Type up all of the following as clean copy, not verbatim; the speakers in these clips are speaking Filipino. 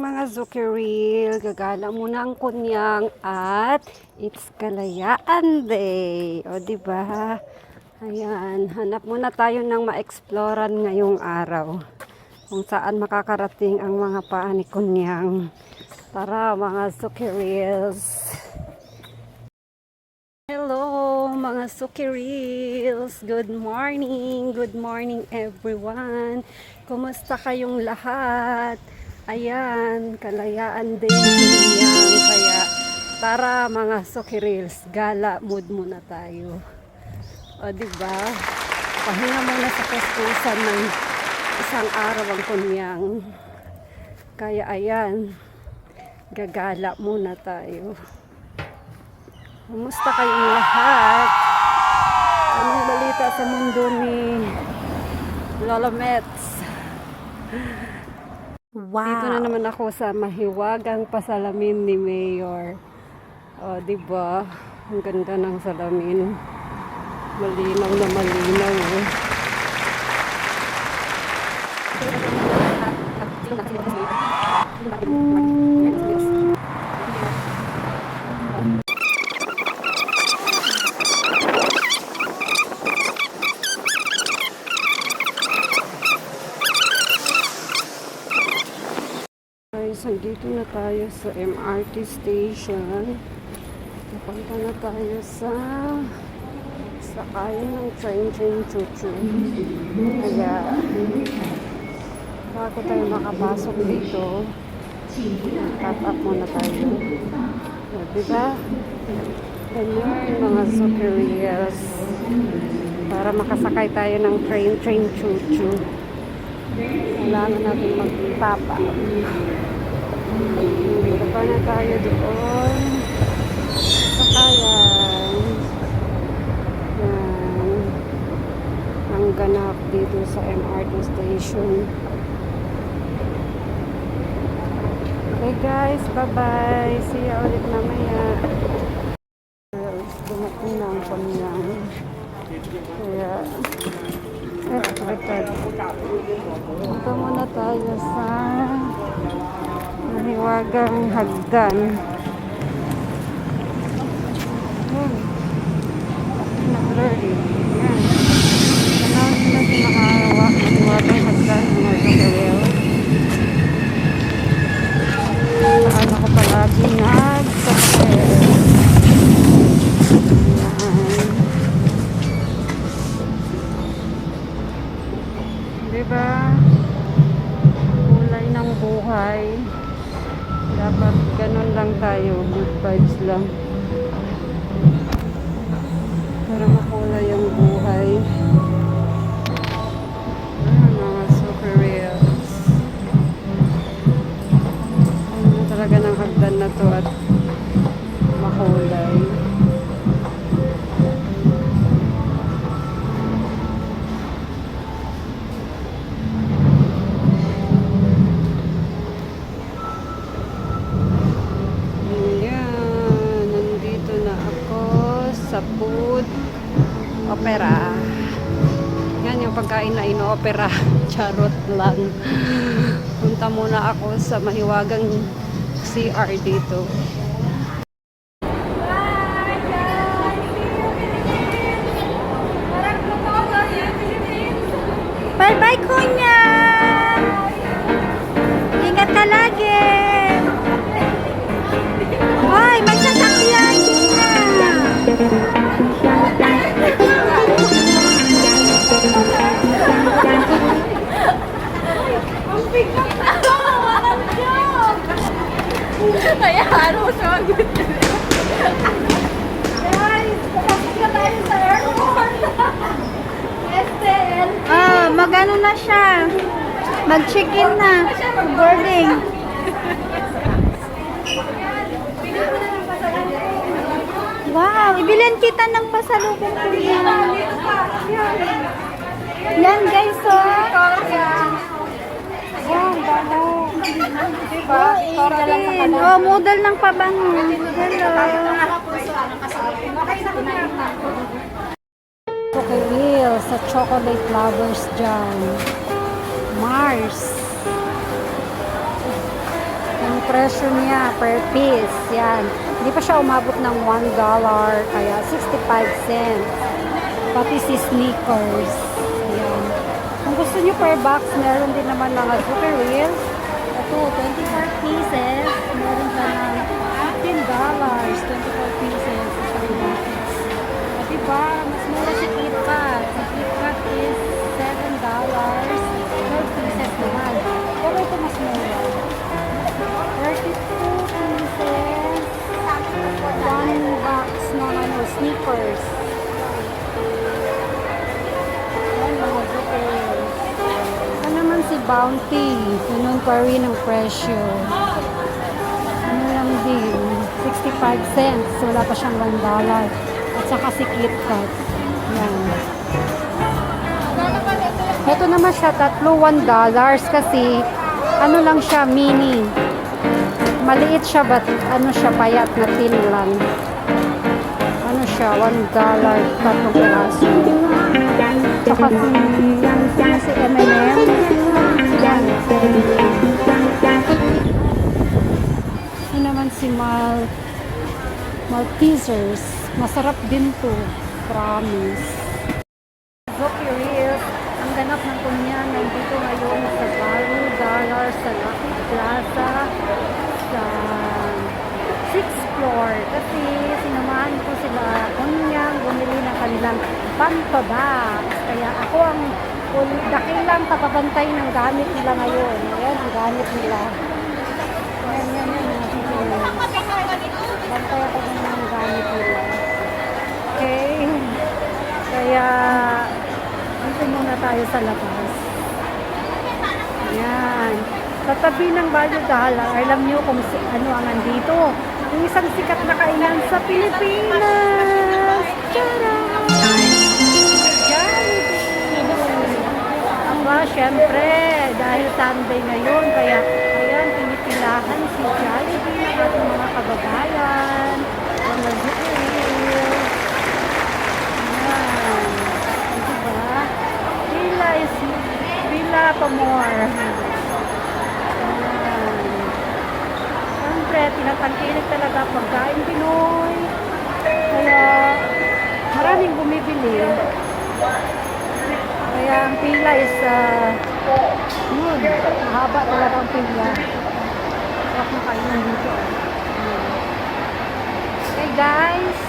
mga Zuckeril. Gagala muna ang kunyang at it's Kalayaan Day. O, diba? Ayan, hanap muna tayo ng ma-exploran ngayong araw. Kung saan makakarating ang mga paa ni kunyang. Tara, mga Zuckerils. Hello, mga Zuckerils. Good morning everyone. Kumusta kayong lahat? Ayan, Kalayaan Day yan. Kaya tara mga Zuckerils, gala mood muna tayo. O diba? Pahinga muna sa kuskusan ng isang araw ang kunyang. Kaya ayan, gagala muna tayo. Kumusta kayong lahat? Anong balita sa mundo ni Lola Mets? Wow. Dito na naman ako sa mahiwagang pasalamin ni Mayor. O, diba? Ang ganda ng salamin. Malinaw na malinaw. Nandito na tayo sa MRT station. Napunta na tayo sa sakayan ng train chuchu. Kaya bago tayo makapasok dito, top up muna tayo. Diba? Ganyan mga Zuckerils. Para makasakay tayo ng train chuchu. Kailangan natin mag-top up. Dito pa na tayo doon sa sakayan. Yan. Ang ganap dito sa MRT station. Okay guys, bye-bye. See you ulit mamaya. Dumating na ang kunyang. Kaya record. Punta muna tayo sa mahiwagang hagdan. Nag-ready. Yan. Tanawin na si mahiwagang hagdan. Mga Zuckeril. Saan ako palagi nag-sasakay. Yan. Diba? Kulay ng buhay. Dapat ganun lang tayo. Good vibes lang. Para makulay ang buhay. Mga Zuckerils. Ano talaga ng hagdan na to at makulay. Sa food opera. Yan yung pagkain na ino-opera. Charot lang. Punta muna ako sa mahiwagang CR dito. Bye-bye, kunya! Ingat ka lagi! Hoy, may sasakyan na! Ang bigat na! Walang joke! Kaya ano sa mag-good? Guys, kapasok na tayo sa airport! STL! Mag-ano na siya? Mag-check-in na. Boarding. Wow, ibilhan kita ng pasalubong ko yan. Yan guys, oh. Wow, bango. Oh, model ng pabango. Hello. Zuckeril sa chocolate lovers dyan. Mars. presyo niya per piece. Yan. Hindi pa siya umabot ng $1, kaya 65 cents. Pati si sneakers. Ayan. Kung gusto niyo per box, meron din naman mga Zucker Reels. Ito, 24 pieces. Meron ka ng $15, 24 pieces. Isang box. At diba, mas mura si KitKat. Si KitKat is $7, 12 pieces naman. Pero ito mas mura. 32 pieces. One box ng sneakers. Ito naman si Bounty. Ganun pa rin ang presyo. Ano lang din. 65 cents. Wala pa siyang $1. At saka si KitKat. Yan. Ito naman siya, tatlo $1 kasi ano lang siya, mini. Maliit siya, but ano siya, payat na thin lang. Ano siya, $1, tatlong piraso. Saka si M&M. Yan. Ito naman si Maltesers. Masarap din to. Promise. Zucky Reels. Ang ganap ng kunyan nandito ngayon sa Baru Dollar sa Lucky Plaza sa 6th floor. Kasi sinamahan ko sila kunyang bumili ng kanilang pantaba. Kaya ako ang dakilang kapabantay ng gamit nila ngayon. Ayan ang gamit nila. Ayan. Bantay ako ng gamit nila. Okay. Kaya dito muna tayo sa labas. Ayan. Sa tabi ng Baru Dollar, alam nyo kung ano ang nandito. Yung isang sikat na kainan sa Pilipinas. Tcharam! Aba, syempre, dahil Sunday ngayon, kaya ayan, pinipilahan si Jollibee ng ating mga kababayan. Mga Zucker. Ayan. Diba? Pila pa more. Siyempre, tinatangkilik talaga pagkain Pinoy. Kaya, maraming bumibili. Kaya, ang pila is, mahaba talaga ang pila. Sarap na kainan dito. Okay, guys.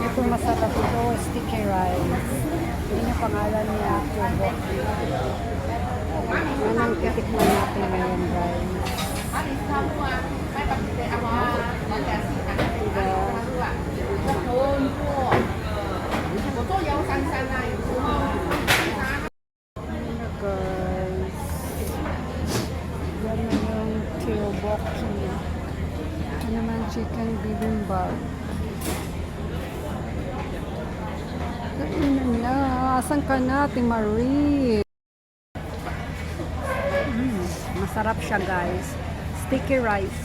Ito masarap ito, sticky rice. Yun yung pangalan niya, Tubo. Yan ang titikman natin ngayon, guys. Guys. Yan na yung tteokbokki. Ito naman chicken bibimbap. Ano na? Asan ka na, Ate Marie? Masarap siya, guys. Sticky rice.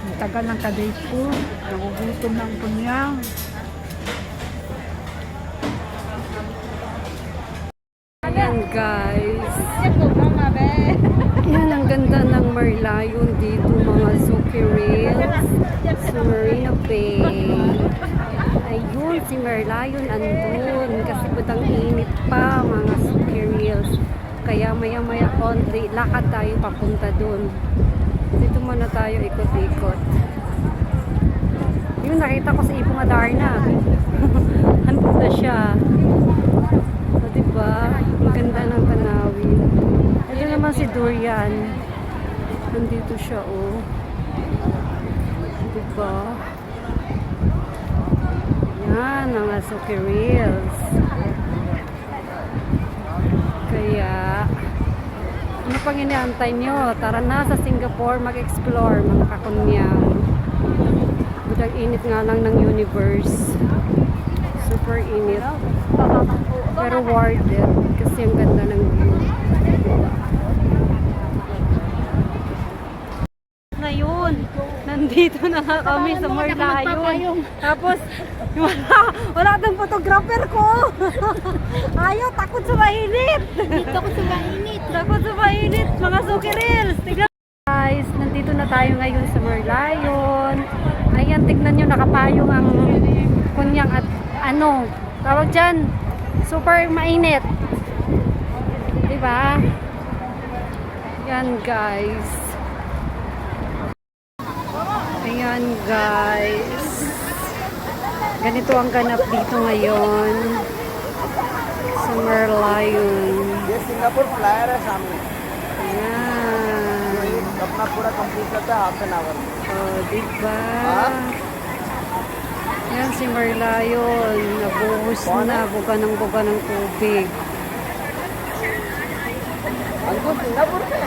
Ang tagal ng ka-date ko. Nagugutom ng kunyang. guys. Ito ba nga, be? Yan, ang ganda ng Merlion dito, mga Suki Reels. Sa Marina Bay. Ayun, si Merlion andun. Kasi budang init pa, mga Suki Reels. Kaya maya-maya konti, lakad tayo papunta dun. Dito muna tayo ikot-ikot. Yun, nakita ko si Ipong Adarna. Andun na siya. O, diba? Ang ganda ng tanawin. Ito naman si Durian. Nandito siya, oh. Diba? Yan, mga Suki Reels. Kaya, ano pang inaantay nyo? Tara na sa Singapore mag-explore, mga kakunyang. Budang init nga lang ng universe. Super init. Pero worth it. Kasi ang ganda ng view. Ngayon, nandito na nga kami sa Merlion. Tapos, wala tong photographer ko. Ayaw, takot sa mainit. Dito ko sa mainit. Takot sa mainit, mga Suki Reels. Tignan guys, nandito na tayo ngayon sa Merlion. Ayan, tignan nyo, nakapayong ang kunyang at ano, tawag dyan, super mainit. Diba? Yan guys. Ayan guys. Ganito ang ganap dito ngayon sa Merlion. ये Singapore flyer है सामने Ayan. अपना पूरा कंप्लीट करता है half an hour में Oh, diba? Ah? Yan si Merlion. Nabuhos na. Buga ng tubig. हमको सिंगापुर से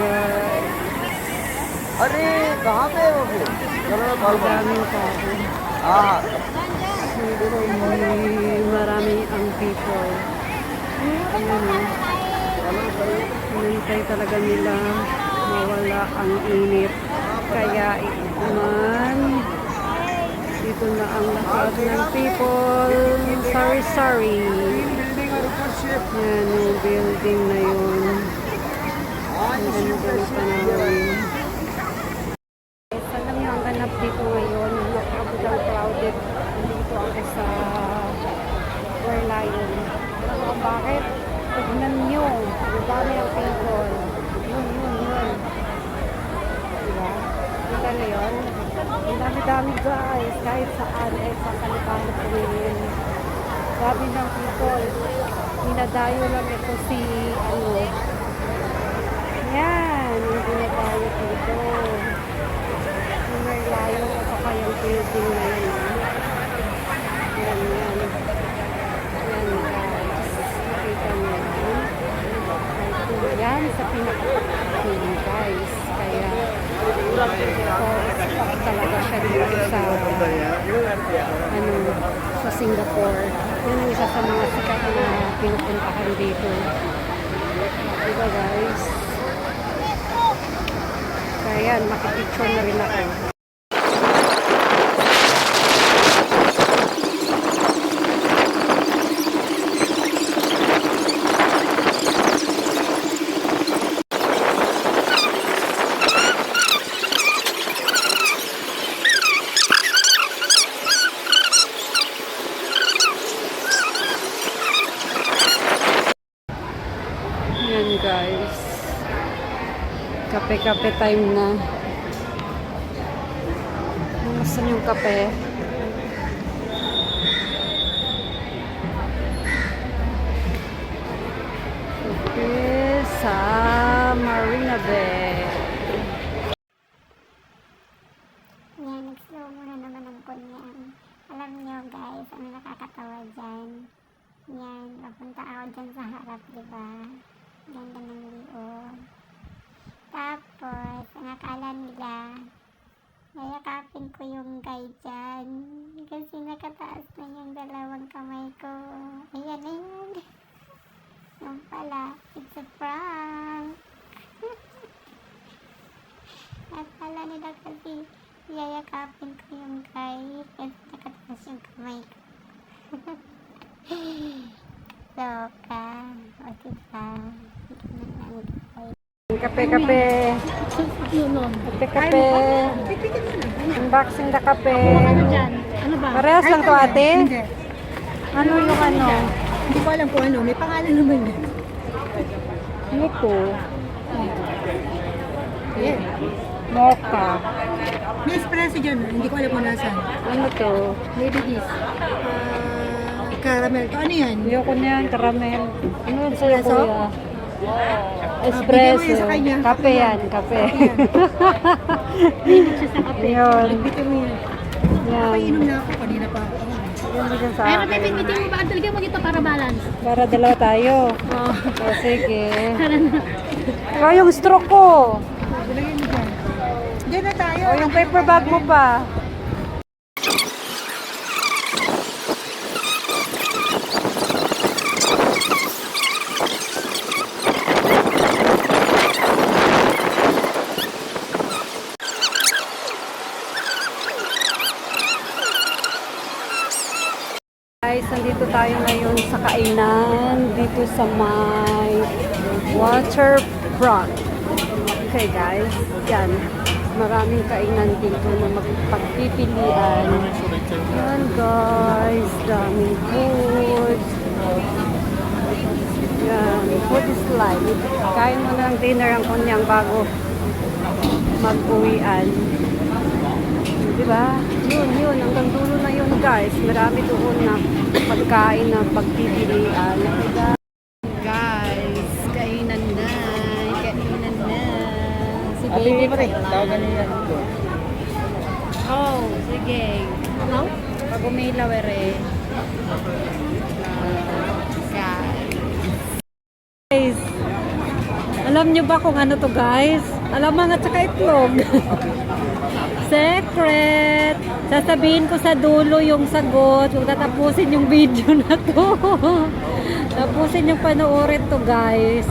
Guys. अरे कहाँ पे है वो फिर चलो मैं कॉल कर Daming tao. हाँ Marami ang people. Ayan o. Hinintay talaga nila mawala ang init. Kaya naman dito na ang lahat ng people. Sorry. Yan yung building na yun. Ang ganda ng panahon. Alam niyo ang ganap dito ngayon. Napakabudang crowded. Dito ako sa Merlion. Alam mo kung bakit? Tignan nyo. Ang dami ng people. Yun. Diba? Kita na yun? Ang dami-dami guys. Kahit saan ay sa kalipahan tumingin. Dami ng people. Minadayo lang ito si yan. Hindi na tayo dito. Yung Merlion at saka yung building na yun. Yan guys. Nakita nyo yan. Yan sa pinaka-piling guys. Kaya stock talaga siya dito sa sa Singapore. Yun yung isa sa mga sikat na pinupuntahan dito. Diba guys? Kaya yan, makipicture na rin ako. Yan guys. Kape-kape time na. Nasaan yung kape? Kape sa Marina Bay. Yan, nag-slow muna naman ang kunyan. Alam nyo guys, ano nakakatawa dyan? Yan, papunta ako dyan sa harap, diba? Ganda ng view. Tapos, ang akala nila, nayakapin ko yung guy dyan. Kasi nakataas na yung dalawang kamay ko. Ayan. Yung pala, it's a prank. Akala nila kasi yayakapin ko yung guy kasi nakataas yung kamay ko. Loka. O, diba? Kape, kape. Kape, kape. Unboxing na kape. Ano ba? Parehas lang to, ate? Ano yung ano? Hindi ko alam kung ano. May pangalan naman eh. Ano to? Yeah. Mocha. May espresso dyan. Hindi ko alam kung nasan. Ano to? Maybe this. Caramel. Ano yan? Ayoko niyan, caramel. Ano yun sa'yo, Espresso? kuya? bigyan mo Espresso. yan sa kanya. Kape yan, kape. Mahilig siya sa kape. Yun. Nagbitin mo yan. Yan. Nakainom na ako. Kanina pa ako. Yan din sa Ay, akin. bitin mo ba? Talagyan mo dito para balance. Para dalawa tayo. Oo. O, sige. Ikaw yung stroke ko. Talagyan mo dyan. Diyan na tayo. O, yung paper bag mo pa. Guys, nandito tayo ngayon sa kainan dito sa may waterfront. Okay guys, yan. Maraming kainan dito na magpagpipilian. Yan guys, daming food. Yan, food is life. Kain mo na ng dinner ang kunyang bago mag-uwian. Diba? Yun. Hanggang dulo na yun, guys. Marami doon na pagkain na pagpipilian. Guys, kainan na. Kainan na. Si baby pa rin. Oh, sige. No? Pag umilaw, ere. Guys, alam nyo ba kung ano to, guys? Alamang at saka itlog. Secret! Sasabihin ko sa dulo yung sagot kung tatapusin yung video na to. Tapusin yung panoorin to, guys.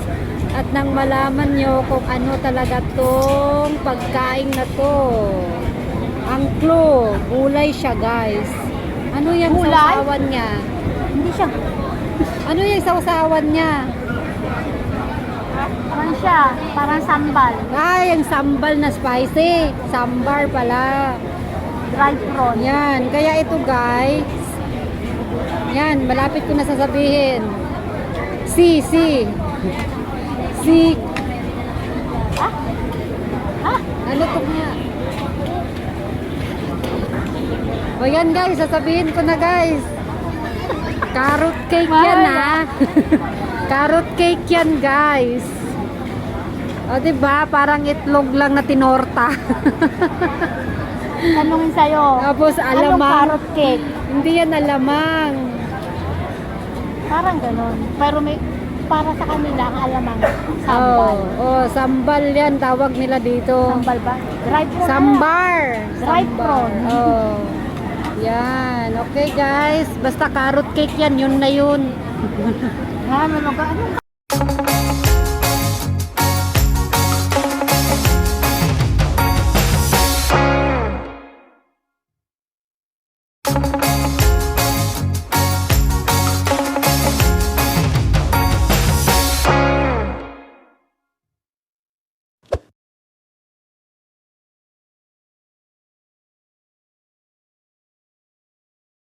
At nang malaman nyo kung ano talaga tong pagkain na to. Ang clue, gulay siya, guys. Ano yung sausawan niya? Hindi siya. Ano yung sausawan niya? Parang siya. Parang sambal. Ay, yung sambal na spicy. Sambar pala. Dry prawn. Yan, kaya ito guys. Yan, malapit ko na sasabihin. Si. Ano to nga? O yan guys, sasabihin ko na guys. Carrot cake yan ha. Carrot cake yan guys. O diba, parang itlog lang na tinorta. Tanungin sa'yo. Tapos Anong alamang. carrot cake? Hindi yan alamang. Parang ganun. Pero may para sa kanila ang alamang sambal. Sambal yan tawag nila dito. Sambal ba? Dry prawn. Sambar. Dry Sambar. prawn. Oh. Yan. Okay guys. Basta carrot cake yan. Yun na yun. Ha, may mga anong